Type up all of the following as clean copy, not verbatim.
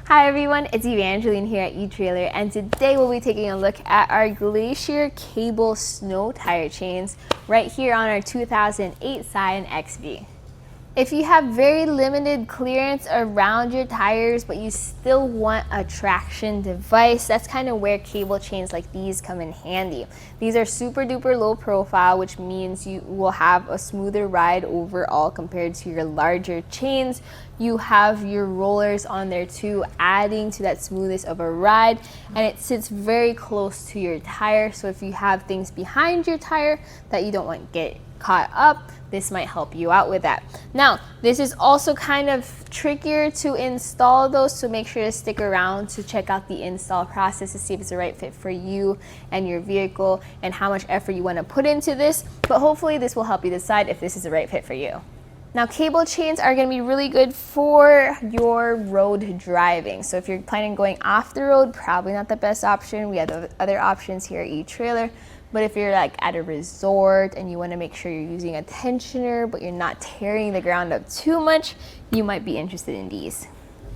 Hi everyone, it's Evangeline here at etrailer, and today we'll be taking a look at our Glacier cable snow tire chains right here on our 2008 Scion XV. If you have very limited clearance around your tires, but you still want a traction device, that's kind of where cable chains like these come in handy. These are super duper low profile, which means you will have a smoother ride overall compared to your larger chains. You have your rollers on there too, adding to that smoothness of a ride, and it sits very close to your tire. So if you have things behind your tire that you don't want to get caught up, this might help you out with that. Now, this is also kind of trickier to install though, so make sure to stick around to check out the install process to see if it's the right fit for you and your vehicle and how much effort you want to put into this, but hopefully this will help you decide if this is the right fit for you. Now, cable chains are going to be really good for your road driving. So if you're planning on going off the road, probably not the best option. We have other options here at etrailer. But if you're like at a resort and you want to make sure you're using a tensioner, but you're not tearing the ground up too much, you might be interested in these.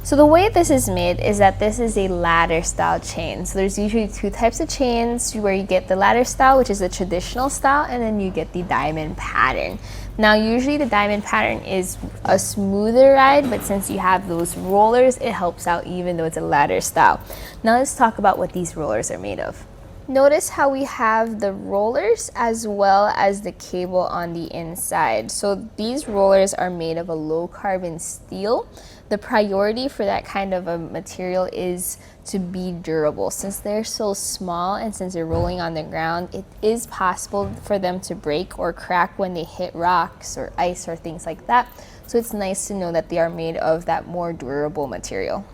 So the way this is made is that this is a ladder style chain. So there's usually two types of chains where you get the ladder style, which is the traditional style, and then you get the diamond pattern. Now, usually the diamond pattern is a smoother ride, but since you have those rollers, it helps out even though it's a ladder style. Now let's talk about what these rollers are made of. Notice how we have the rollers as well as the cable on the inside. So these rollers are made of a low carbon steel. The priority for that kind of a material is to be durable. Since they're so small and since they're rolling on the ground, it is possible for them to break or crack when they hit rocks or ice or things like that. So it's nice to know that they are made of that more durable material.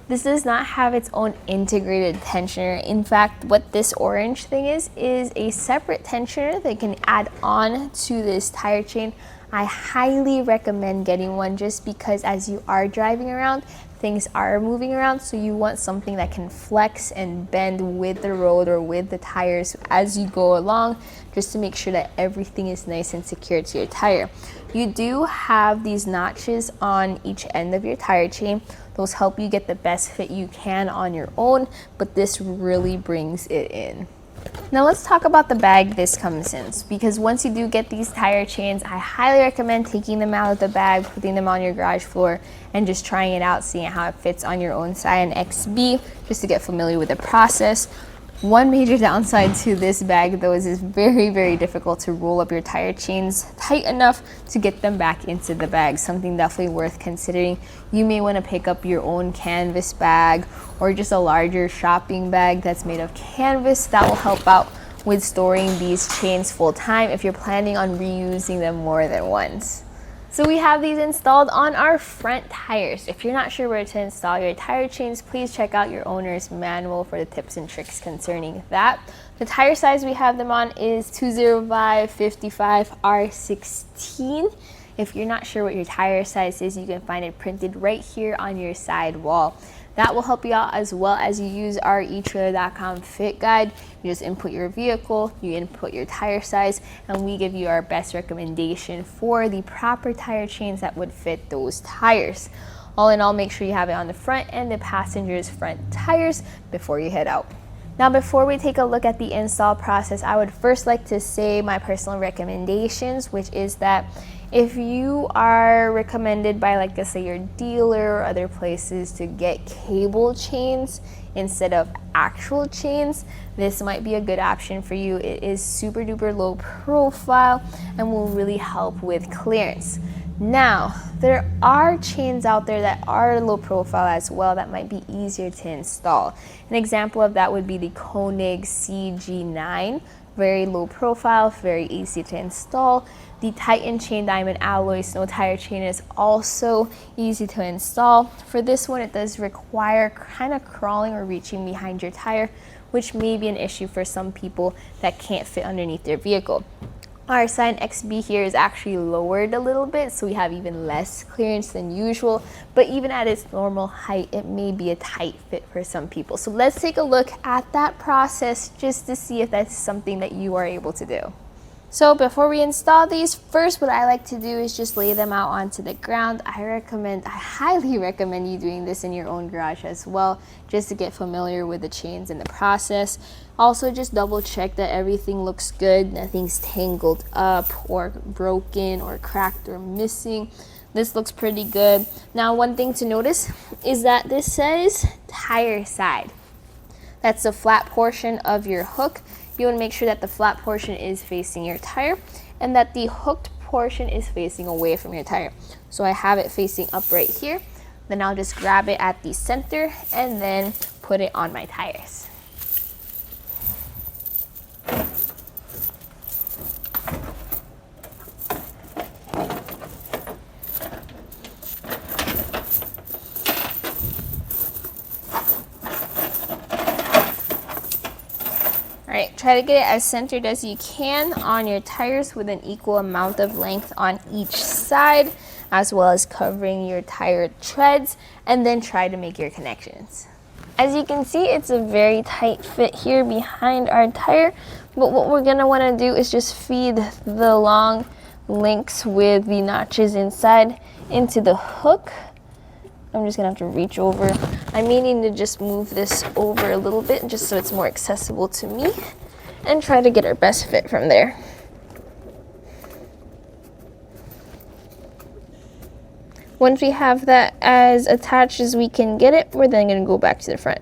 This does not have its own integrated tensioner. In fact, what this orange thing is a separate tensioner that can add on to this tire chain. I highly recommend getting one just because as you are driving around, things are moving around, so you want something that can flex and bend with the road or with the tires as you go along, just to make sure that everything is nice and secure to your tire. You do have these notches on each end of your tire chain. Those help you get the best fit you can on your own, but this really brings it in. Now let's talk about the bag this comes in, because once you do get these tire chains, I highly recommend taking them out of the bag, putting them on your garage floor, and just trying it out, seeing how it fits on your own Scion XB, just to get familiar with the process. One major downside to this bag though is it's very, very difficult to roll up your tire chains tight enough to get them back into the bag. Something definitely worth considering. You may want to pick up your own canvas bag or just a larger shopping bag that's made of canvas. That will help out with storing these chains full time if you're planning on reusing them more than once. So we have these installed on our front tires. If you're not sure where to install your tire chains, please check out your owner's manual for the tips and tricks concerning that. The tire size we have them on is 205/55 R16. If you're not sure what your tire size is, you can find it printed right here on your side wall. That will help you out as well as you use our etrailer.com fit guide. You just input your vehicle, you input your tire size, and we give you our best recommendation for the proper tire chains that would fit those tires. All in all, make sure you have it on the front and the passenger's front tires before you head out. Now, before we take a look at the install process, I would first like to say my personal recommendations, which is that if you are recommended by, like, let's say your dealer or other places to get cable chains instead of actual chains, this might be a good option for you. It is super duper low profile and will really help with clearance. Now, there are chains out there that are low profile as well that might be easier to install. An example of that would be the Koenig CG9. Very low profile, very easy to install. The Titan chain diamond alloy snow tire chain is also easy to install. For this one, it does require kind of crawling or reaching behind your tire, which may be an issue for some people that can't fit underneath their vehicle. Our Scion XB here is actually lowered a little bit, so we have even less clearance than usual, but even at its normal height, it may be a tight fit for some people. So let's take a look at that process just to see if that's something that you are able to do. So before we install these, first what I like to do is just lay them out onto the ground. I highly recommend you doing this in your own garage as well, just to get familiar with the chains and the process. Also, just double check that everything looks good, nothing's tangled up or broken or cracked or missing. This looks pretty good. Now, one thing to notice is that this says tire side. That's the flat portion of your hook. You want to make sure that the flat portion is facing your tire and that the hooked portion is facing away from your tire. So I have it facing up right here. Then I'll just grab it at the center and then put it on my tires. Alright, try to get it as centered as you can on your tires with an equal amount of length on each side, as well as covering your tire treads, and then try to make your connections. As you can see, it's a very tight fit here behind our tire, but what we're going to want to do is just feed the long links with the notches inside into the hook. I'm just gonna have to reach over. I'm meaning to just move this over a little bit just so it's more accessible to me and try to get our best fit from there. Once we have that as attached as we can get it, we're then gonna go back to the front.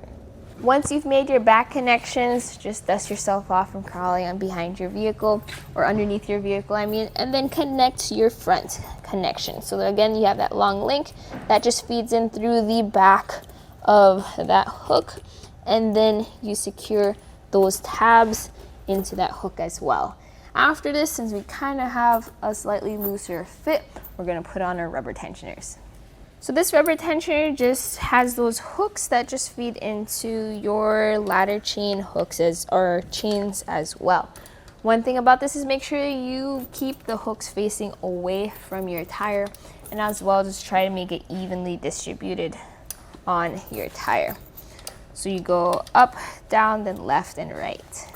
Once you've made your back connections, just dust yourself off from crawling on behind your vehicle or underneath your vehicle, and then connect your front connection. So again, you have that long link that just feeds in through the back of that hook, and then you secure those tabs into that hook as well. After this, since we kind of have a slightly looser fit, we're going to put on our rubber tensioners. So this rubber tensioner just has those hooks that just feed into your ladder chain hooks or chains as well. One thing about this is make sure you keep the hooks facing away from your tire, and as well just try to make it evenly distributed on your tire. So you go up, down, then left and right.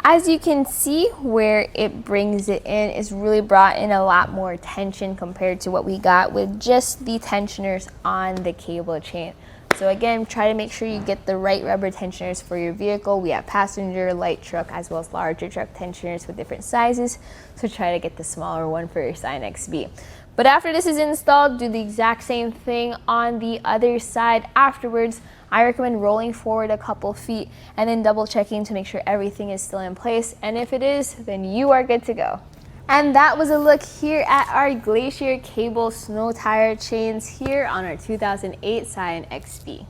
As you can see, where it brings it in is really brought in a lot more tension compared to what we got with just the tensioners on the cable chain. So again, try to make sure you get the right rubber tensioners for your vehicle. We have passenger, light truck, as well as larger truck tensioners with different sizes. So try to get the smaller one for your Scion XB. But after this is installed, do the exact same thing on the other side afterwards. I recommend rolling forward a couple feet and then double checking to make sure everything is still in place. And if it is, then you are good to go. And that was a look here at our Glacier cable snow tire chains here on our 2008 Scion XB.